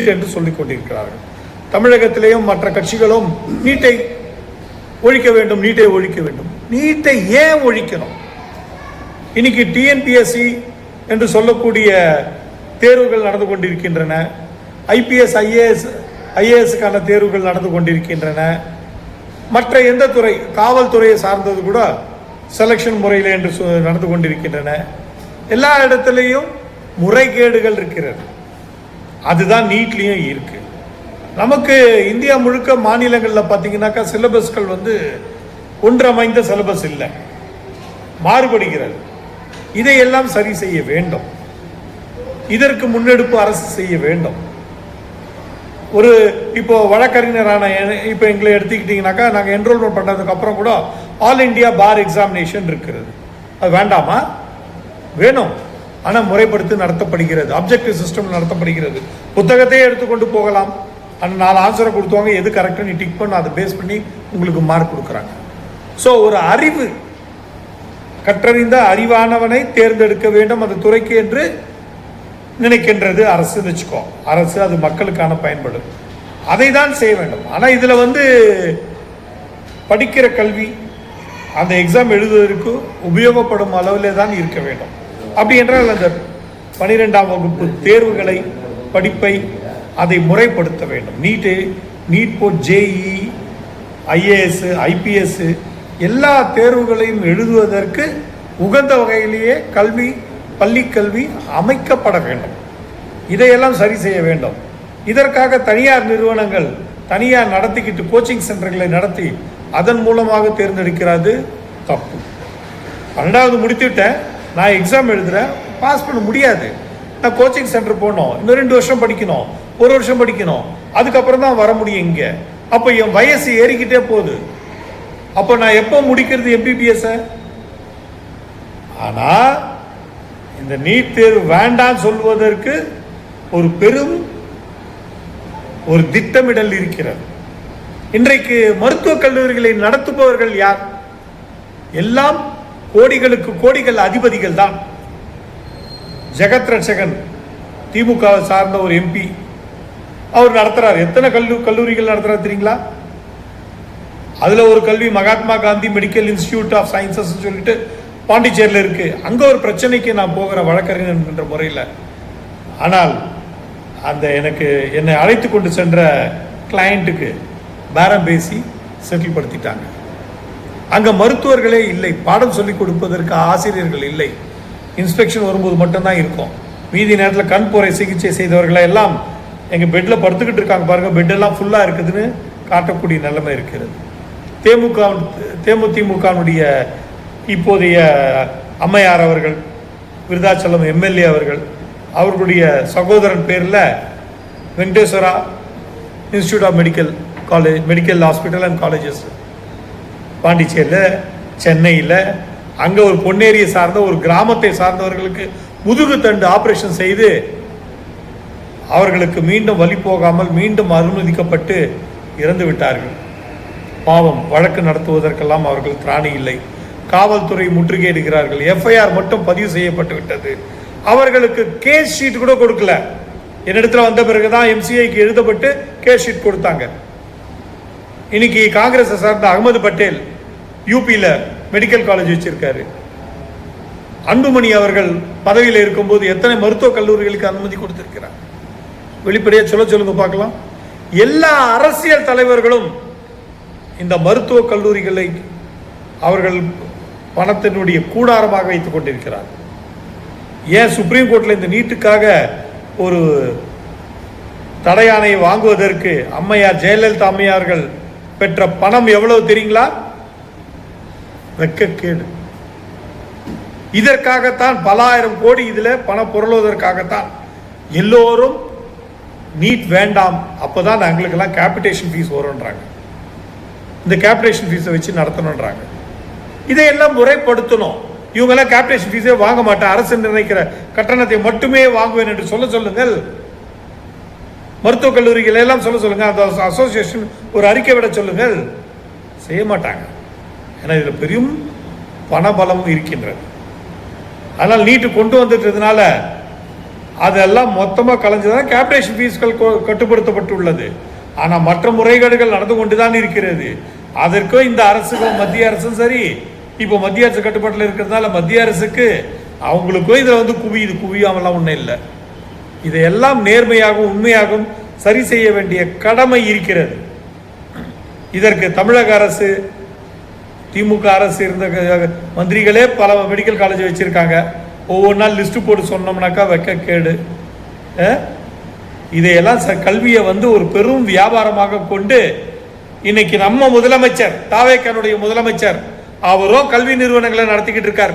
என்று சொல்லிக் கொண்டிருக்கிறார்கள். தமிழகத்திலேயும் மற்ற கட்சிகளும் நீட்டை ஒழிக்க வேண்டும், நீட்டை ஒழிக்க வேண்டும். நீட்டை ஏன் ஒழிக்கணும்? இன்னைக்கு டிஎன்பிஎஸ்சி என்று சொல்லக்கூடிய தேர்வுகள் நடந்து கொண்டிருக்கின்றன. ஐபிஎஸ் ஐஏஎஸ்க்கான தேர்வுகள் நடந்து கொண்டிருக்கின்றன. மற்ற எந்த துறை, காவல்துறையை சார்ந்தது கூட செலெக்ஷன் முறையில் என்று நடந்து கொண்டிருக்கின்றன. எல்லா இடத்துலையும் முறைகேடுகள் இருக்கிறது. அதுதான் நீட்லேயும் இருக்கு. நமக்கு இந்தியா முழுக்க மாநிலங்களில் பார்த்தீங்கன்னாக்கா சிலபஸ்கள் ஒன்றமைந்த சிலபஸ் இல்லை, மாறுபடுகிறது. இதையெல்லாம் சரி செய்ய வேண்டும். இதற்கு முன்னெடுப்பு அரசு செய்ய வேண்டும். இப்போ வழக்கறிஞரான இப்போ எங்களை எடுத்துக்கிட்டீங்கன்னாக்கா நாங்கள் என்ரோல்மெண்ட் பண்ணதுக்கு அப்புறம் கூட ஆல் இண்டியா பார் எக்ஸாமினேஷன் இருக்கிறது. அது வேண்டாமா? வேணும். ஆனால் முறைப்படுத்தி நடத்தப்படுகிறது. அப்ஜெக்டிவ் சிஸ்டம் நடத்தப்படுகிறது. புத்தகத்தையே எடுத்துக்கொண்டு போகலாம். அந்த 4 ஆன்சரை கொடுத்துவாங்க, எது கரெக்டாக நீ டிக் பண்ண அதை பேஸ் பண்ணி உங்களுக்கு மார்க் கொடுக்குறாங்க. ஸோ ஒரு அறிவு, கற்றறிந்த அறிவானவனை தேர்ந்தெடுக்க வேண்டும் அந்த துறைக்கு என்று நினைக்கின்றது அரசு. வச்சுக்கோ, அரசு அது மக்களுக்கான பயன்படும், அதை தான் செய்ய வேண்டும். ஆனால் இதில் படிக்கிற கல்வி அந்த எக்ஸாம் எழுதுவதற்கு உபயோகப்படும் அளவிலே தான் இருக்க வேண்டும். அப்படி என்றால் அந்த 12ஆம் வகுப்பு தேர்வுகளை, படிப்பை அதை முறைப்படுத்த வேண்டும். NEET board, JEE, IAS, IPS எல்லா தேர்வுகளையும் எழுதுவதற்கு உகந்த வகையிலேயே பள்ளிக்கல்வி அமைக்கப்பட வேண்டும். இதையெல்லாம் சரி செய்ய வேண்டும். இதற்காக தனியார் நிறுவனங்கள் தனியார் நடத்திக்கிட்டு கோச்சிங் சென்டர்களை நடத்தி அதன் மூலமாக தேர்ந்தெடுக்கிறது தப்பு. 12வது முடித்துவிட்டேன், நான் எக்ஸாம் எழுதுகிறேன், பாஸ் பண்ண முடியாது. நான் கோச்சிங் சென்டர் போகணும், இன்னும் 2 வருஷம் படிக்கணும், 1 வருஷம் படிக்கணும், அதுக்கப்புறம் தான் வர முடியும் இங்கே. அப்போ என் வயசு ஏறிக்கிட்டே போகுது. அப்போ நான் எப்போ முடிக்கிறது எம்பிபிஎஸ்? ஆனால் இந்த நீட் தேர்வு வேண்டாம் சொல்வதற்கு ஒரு திட்டமிடல் இருக்கிறது. இன்றைக்கு மருத்துவக் கல்லூரிகளை நடத்துபவர்கள் யார்? எல்லாம் கோடிகளுக்கு கோடிகள் அதிபதிகள் தான். ஜெகத் ரட்சகன் திமுக சார்ந்த ஒரு எம்பி, அவர் நடத்துறாரு. எத்தனை கல்லூரிகள் நடத்துறாரு தெரியுங்களா? அதுல ஒரு கல்வி Mahatma Gandhi medical institute of sciences சொல்லிட்டு பாண்டிச்சேரியில் இருக்கு. அங்க ஒரு பிரச்சனைக்கு நான் போகிற வழக்கறிஞர் என்ற முறையில். ஆனால் என்னை அழைத்து கொண்டு சென்ற கிளையண்ட்டுக்கு பேரம் பேசி செட்டில் படுத்திட்டாங்க. அங்கே மருத்துவர்களே இல்லை, பாடம் சொல்லிக் கொடுப்பதற்கு ஆசிரியர்கள் இல்லை. இன்ஸ்பெக்ஷன் வரும்போது மட்டும்தான் இருக்கும். மீதி நேரத்தில் கண் போரை சிகிச்சை செய்தவர்களை எல்லாம் எங்கள் பெட்டில் படுத்துக்கிட்டு இருக்காங்க பாருங்க, பெட்டெல்லாம் ஃபுல்லாக இருக்குதுன்னு காட்டக்கூடிய நிலைமை இருக்கிறது. தேமுதிமுகனுடைய இப்போதைய அம்மையார் அவர்கள், விருதாச்சலம் எம்எல்ஏ அவர்களுடைய சகோதரன் பேரில் Venkateswara institute of medical hospital and colleges பாண்டிச்சேரியில், சென்னையில், அங்கே ஒரு பொன்னேரியை சார்ந்த ஒரு கிராமத்தை சார்ந்தவர்களுக்கு முதுகு தண்டு ஆபரேஷன் செய்து அவர்களுக்கு மீண்டும் வலி போகாமல் மீண்டும் அனுமதிக்கப்பட்டு இறந்து விட்டார்கள். பாவம், வழக்கு நடத்துவதற்கெல்லாம் அவர்கள் திராணி இல்லை. காவல்துறை முற்றுகையிடுகிறார்கள். எஃப்ஐஆர் மட்டும் பதிவு செய்யப்பட்டு விட்டது. அவர்களுக்கு கேஸ் ஷீட் கூட கொடுக்கல. என்னிடத்தில் வந்த பிறகுதான் எம்சிஐக்கு எழுதப்பட்டு கேஸ் ஷீட் கொடுத்தாங்க. இன்னைக்கு காங்கிரஸ் சார்ந்த அகமது பட்டேல் யூபியில் மெடிக்கல் காலேஜ் வச்சிருக்காரு. அன்புமணி அவர்கள் பதவியில் இருக்கும்போது எத்தனை மருத்துவக் கல்லூரிகளுக்கு அனுமதி கொடுத்திருக்கிறார்? வெளிப்படையாக சொல்லுங்க பார்க்கலாம். எல்லா அரசியல் தலைவர்களும் இந்த மருத்துவக் கல்லூரிகளை அவர்கள் பணத்தினுடைய கூடாரமாக வைத்துக் கொண்டிருக்கிறார். ஏன் சுப்ரீம் கோர்ட்டில் இந்த நீட்டுக்காக ஒரு தடையாணையை வாங்குவதற்கு அம்மையார் ஜெயலலிதா அம்மையார்கள் பெற்ற பணம் எவ்வளவு தெரியுங்களா? வெட்கக்கேடு. இதற்காகத்தான் பல ஆயிரம் கோடி இதில் பணம் புரளுவதற்காகத்தான் எல்லோரும் நீட் வேண்டாம், அப்போதான் எங்களுக்கெல்லாம் கேபிடேஷன் ஃபீஸ் வரும்ன்றாங்க. இந்த கேபிடேஷன் ஃபீஸை வச்சு நடத்தணுன்றாங்க. இதையெல்லாம் முறைப்படுத்தணும். இவங்கெல்லாம் கேபிடேஷன் ஃபீஸே வாங்க மாட்டேன், அரசு நிர்ணயிக்கிற கட்டணத்தை மட்டுமே வாங்குவேன் என்று சொல்லுங்கள். மருத்துவக் கல்லூரிகள் எல்லாம் சொல்லுங்க. அந்த அசோசியேஷன் ஒரு அறிக்கை விட சொல்லுங்கள். செய்ய மாட்டாங்க. ஏன்னா இதில் பெரும் பணபலம் இருக்கின்றது. அதனால் நீட்டு கொண்டு வந்துட்டதுனால அதெல்லாம் மொத்தமாக கலைஞ்சுதான் கேபிடேஷன் ஃபீஸ்கள் கட்டுப்படுத்தப்பட்டுள்ளது. ஆனால் மற்ற முறைகேடுகள் நடந்து கொண்டு தான் இருக்கிறது. அதற்கும் இந்த அரசுக்கும் மத்திய அரசும் சரி, இப்போ மத்திய அரசு கட்டுப்பாட்டில் இருக்கிறதுனால மத்திய அரசுக்கு அவங்களுக்கும் இதில் வந்து குவியாமலாம் ஒன்றும் இல்லை. இதையெல்லாம் நேர்மையாகவும் உண்மையாகவும் சரி செய்ய வேண்டிய கடமை இருக்கிறது. இதற்கு தமிழக அரசு, திமுக அரசு இருந்த மந்திரிகளே பல மெடிக்கல் காலேஜ் வச்சிருக்காங்க. ஒவ்வொரு நாள் லிஸ்ட் போட்டு சொன்னோம்னாக்கா வெக்க கேடு. இதையெல்லாம் கல்வியை வந்து ஒரு பெரும் வியாபாரமாக கொண்டு இன்னைக்கு நம்ம முதலமைச்சர், தாவேக்கானுடைய முதலமைச்சர், அவரும் கல்வி நிறுவனங்களை நடத்திக்கிட்டு இருக்கார்.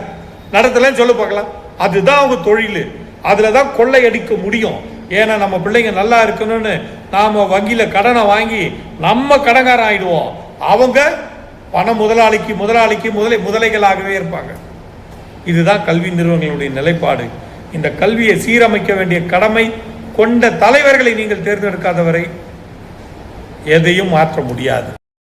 நடத்தலன்னு சொல்ல பார்க்கலாம். அதுதான் அவங்க தொழில். அதில் தான் கொள்ளை அடிக்க முடியும். ஏன்னா நம்ம பிள்ளைங்க நல்லா இருக்கணும்னு நாம் வங்கியில் கடனை வாங்கி நம்ம கடன்காரம் ஆகிடுவோம். அவங்க பண முதலாளிக்கு முதலைகளாகவே இருப்பாங்க. இதுதான் கல்வி நிறுவனங்களுடைய நிலைப்பாடு. இந்த கல்வியை சீரமைக்க வேண்டிய கடமை கொண்ட தலைவர்களை நீங்கள் தேர்ந்தெடுக்காதவரை எதையும் மாற்ற முடியாது.